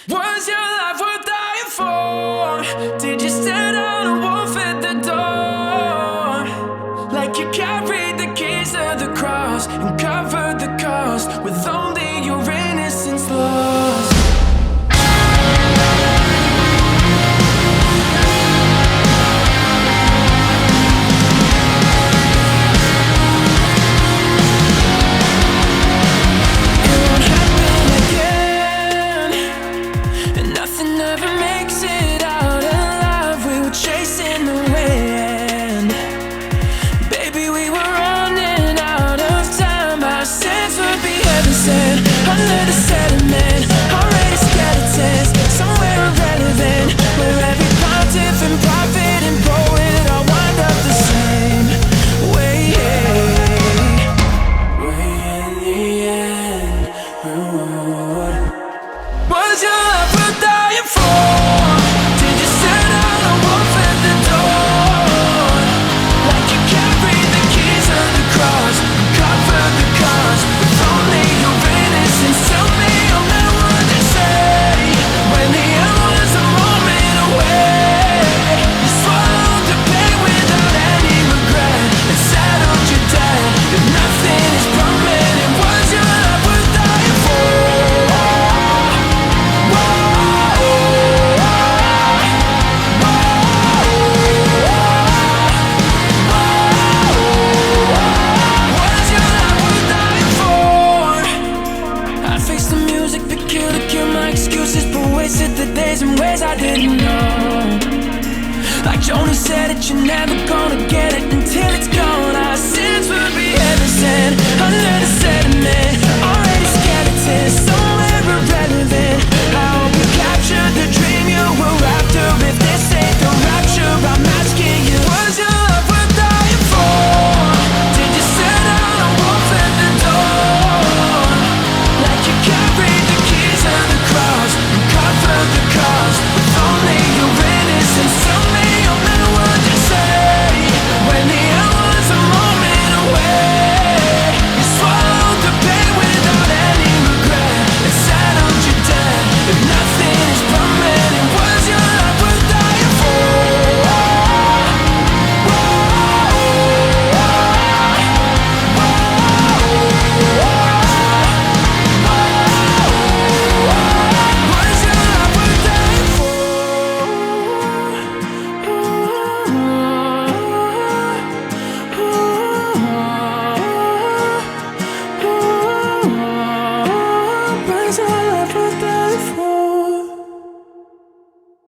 Was your life worth dying for? Did you stand on a wolf at the door? Like you carried the keys of the cross and covered the cost with only your innocence lost. Under the sediment, already skeletons, somewhere irrelevant, where every pontiff and prophet and poet all wind up the same way. Way in the end, reward. Was your life worth dying for? Did you set out a wolf at the door? Like you carried the keys of the cross, covered the cost with only your innocence. Tell me you'll never understand. When the end was a moment away, you swallowed the pain without any regret and settled your debt. If nothing is permanent, was your life worth dying for? Was your life worth dying for? I faced the music that killed to kill my excuses, but wasted the days in ways I didn't know. Like Joni said it, you're never gonna get it until it's gone. Our sins will be heaven sent under the sediment.